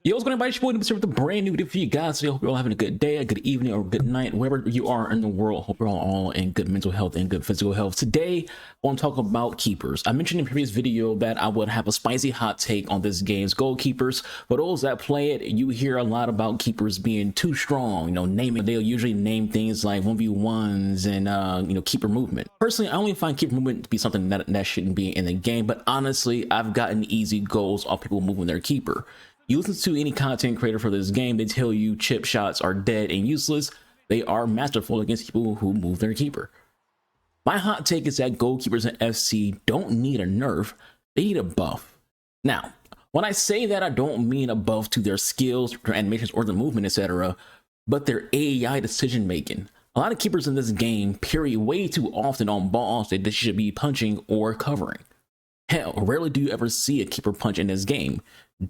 Yo, what's going on, everybody? It's your boy, Mr. with a brand new video for you guys. So I hope you're all having a good day, a good evening, or a good night, wherever you are in the world. Hope you're all in good mental health and good physical health. Today, I want to talk about keepers. I mentioned in a previous video that I would have a spicy hot take on this game's goalkeepers. For those that play it, you hear a lot about keepers being too strong. Naming, they'll usually name things like 1v1s and keeper movement. Personally, I only find keeper movement to be something that shouldn't be in the game. But honestly, I've gotten easy goals off people moving their keeper. You listen to any content creator for this game, they tell you chip shots are dead and useless. They are masterful against people who move their keeper. My hot take is that goalkeepers in FC don't need a nerf, they need a buff. Now, when I say that, I don't mean a buff to their skills, their animations, or the movement, etc., but their AI decision making. A lot of keepers in this game parry way too often on balls that they should be punching or covering. Hell, rarely do you ever see a keeper punch in this game.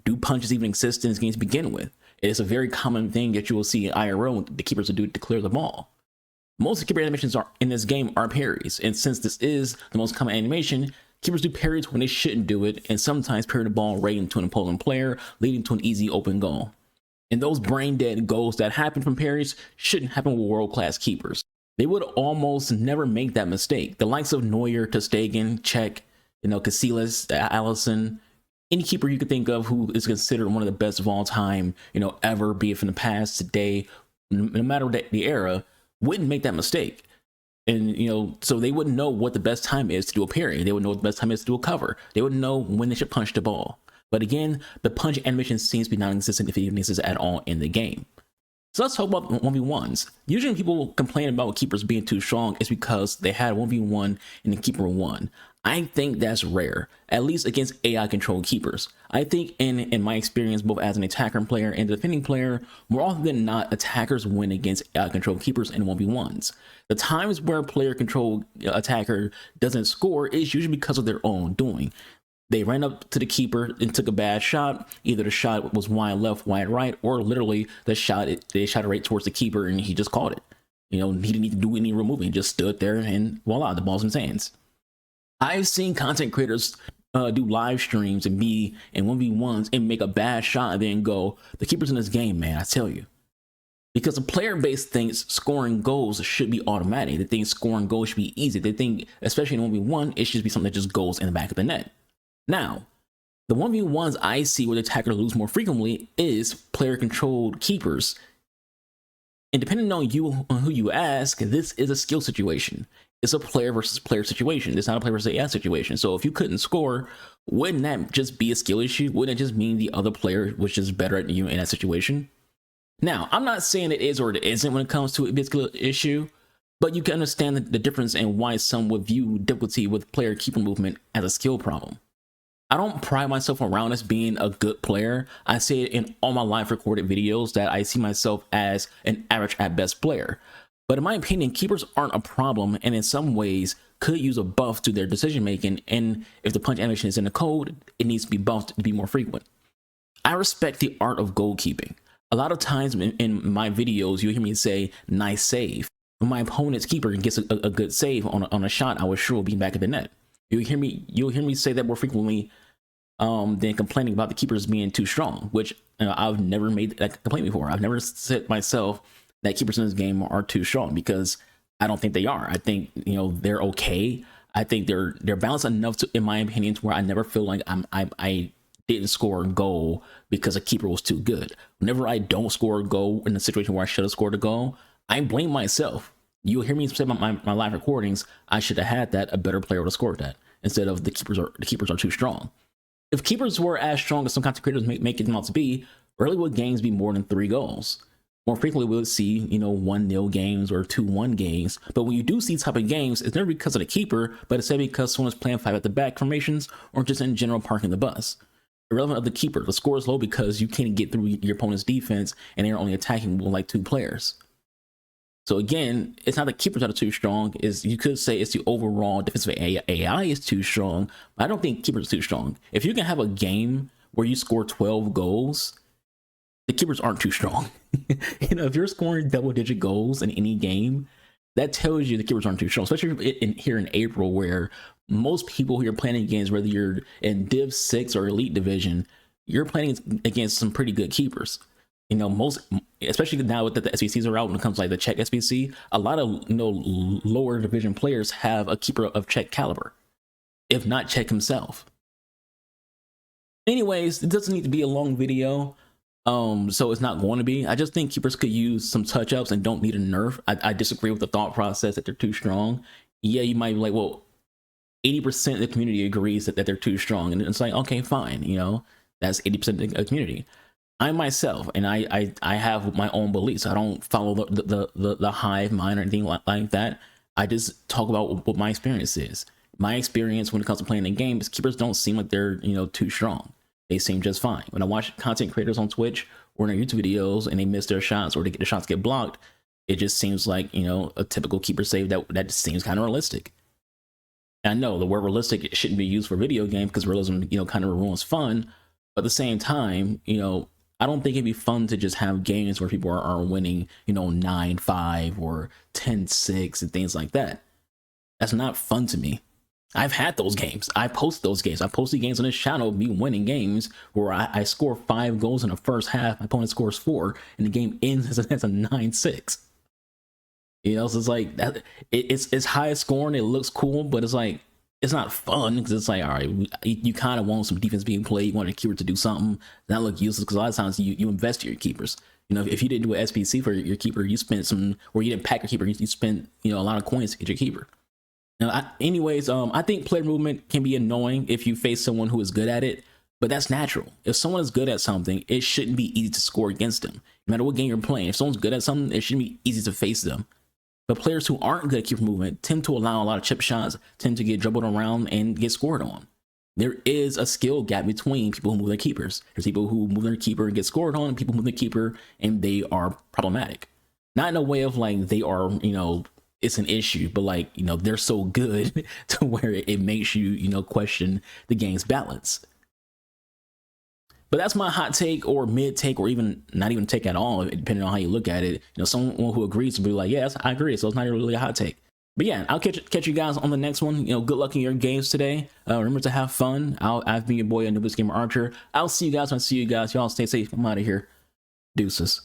Do punches even exist in this game to begin with? It is a very common thing that you will see in IRL when the keepers will do to clear the ball. Most keeper animations in this game are parries, and since this is the most common animation, keepers do parries when they shouldn't do it, and sometimes parry the ball right into an opposing player, leading to an easy open goal. And those brain dead goals that happen from parries shouldn't happen with world-class keepers. They would almost never make that mistake. The likes of Neuer, ter Stegen, Cech, Casillas, Alisson, any keeper you could think of who is considered one of the best of all time, ever, be it from the past, today, no matter the era, wouldn't make that mistake. And, so they wouldn't know what the best time is to do a parry. They would know what the best time is to do a cover. They would know when they should punch the ball. But again, the punch animation seems to be non-existent if it even exists at all in the game. So let's talk about 1v1s. Usually when people complain about keepers being too strong, it's because they had 1v1 and the keeper won. I think that's rare, at least against AI controlled keepers. I think in my experience, both as an attacker player and a defending player, more often than not, attackers win against AI controlled keepers in 1v1s. The times where player controlled attacker doesn't score is usually because of their own doing. They ran up to the keeper and took a bad shot. Either the shot was wide left, wide right, or literally they shot it right towards the keeper and he just caught it. He didn't need to do any removing, just stood there and voila, the ball's in his hands. I've seen content creators do live streams and be in 1v1s and make a bad shot and then go, the keeper's in this game, man, I tell you. Because the player base thinks scoring goals should be automatic. They think scoring goals should be easy. They think, especially in 1v1, it should be something that just goes in the back of the net. Now, the 1v1s I see where the attacker lose more frequently is player-controlled keepers. And depending on who you ask, this is a skill situation. It's a player versus player situation. It's not a player versus AI situation. So if you couldn't score, wouldn't that just be a skill issue? Wouldn't it just mean the other player was just better at you in that situation? Now, I'm not saying it is or it isn't when it comes to a skill issue, but you can understand the difference and why some would view difficulty with player keeper movement as a skill problem. I don't pride myself around as being a good player. I say it in all my live recorded videos that I see myself as an average at best player. But in my opinion, keepers aren't a problem and in some ways could use a buff to their decision making. And if the punch animation is in the code, it needs to be buffed to be more frequent. I respect the art of goalkeeping. A lot of times in my videos, you'll hear me say, nice save. When my opponent's keeper gets a good save on a shot, I will sure be back at the net. You'll hear me say that more frequently than complaining about the keepers being too strong, which I've never made that complaint before. I've never said myself that keepers in this game are too strong because I don't think they are. I think they're okay. I think they're balanced enough to, in my opinion, to where I never feel like I didn't score a goal because a keeper was too good. Whenever I don't score a goal in a situation where I should have scored a goal, I blame myself. You'll hear me say about my live recordings, I should have had that. A better player would have scored that instead of the keepers are too strong. If keepers were as strong as some content creators make them out to be, rarely would games be more than 3 goals. More frequently, we would see 1-0 games or 2-1 games. But when you do see type of games, it's never because of the keeper, but it's because someone's playing 5 at the back formations or just in general parking the bus. Irrelevant of the keeper, the score is low because you can't get through your opponent's defense and they're only attacking with like 2 players. So again, it's not the keepers that are too strong. You could say it's the overall defensive AI is too strong, but I don't think keepers are too strong. If you can have a game where you score 12 goals, the keepers aren't too strong. If you're scoring double-digit goals in any game, that tells you the keepers aren't too strong, especially here in April, where most people who are playing games, whether you're in Div 6 or Elite Division, you're playing against some pretty good keepers. You know, most, especially now with the SBCs are out when it comes to like the Czech SBC, a lot of, you know, lower division players have a keeper of Czech caliber, if not Czech himself. Anyways, it doesn't need to be a long video. So it's not going to be. I just think keepers could use some touch ups and don't need a nerf. I disagree with the thought process that they're too strong. Yeah, you might be like, well, 80% of the community agrees that they're too strong, and it's like, okay, fine, you know, that's 80% of the community. I myself, and I have my own beliefs. I don't follow the hive mind or anything like that. I just talk about what my experience is. My experience when it comes to playing the game is keepers don't seem like they're, you know, too strong. They seem just fine. When I watch content creators on Twitch or in their YouTube videos and they miss their shots or they get the shots get blocked, it just seems like, you know, a typical keeper save that just seems kind of realistic. And I know the word realistic shouldn't be used for video game because realism, you know, kind of ruins fun. But at the same time, you know, I don't think it'd be fun to just have games where people are winning, you know, 9-5 or 10-6 and things like that. That's not fun to me. I've had those games. I post those games. I posted games on this channel of me winning games where I score 5 goals in the first half, my opponent scores 4, and the game ends as a 9-6. You know, so it's like that. It's high scoring. It looks cool, but it's like it's not fun because it's like, all right, you kind of want some defense being played. You want your keeper to do something, not look useless. Because a lot of times you invest in your keepers. You know, if you didn't do an SPC for your keeper, you spent some, or you didn't pack your keeper, you spent, you know, a lot of coins to get your keeper. Now, I think player movement can be annoying if you face someone who is good at it, but that's natural. If someone is good at something, it shouldn't be easy to score against them. No matter what game you're playing, if someone's good at something, it shouldn't be easy to face them. But players who aren't good at keeper movement tend to allow a lot of chip shots, tend to get dribbled around and get scored on. There is a skill gap between people who move their keepers. There's people who move their keeper and get scored on, and people who move their keeper and they are problematic. Not in a way of like they are, you know, it's an issue, but like, you know, they're so good to where it makes you, you know, question the game's balance. But that's my hot take or mid take, or even not even take at all, depending on how you look at it. You know, someone who agrees to be like, yes, I agree. So it's not really a hot take. But yeah, I'll catch you guys on the next one. You know, good luck in your games today. Remember to have fun. I've been your boy, Anubis Gamer Archer. I'll see you guys when I see you guys. Y'all stay safe. I'm out of here. Deuces.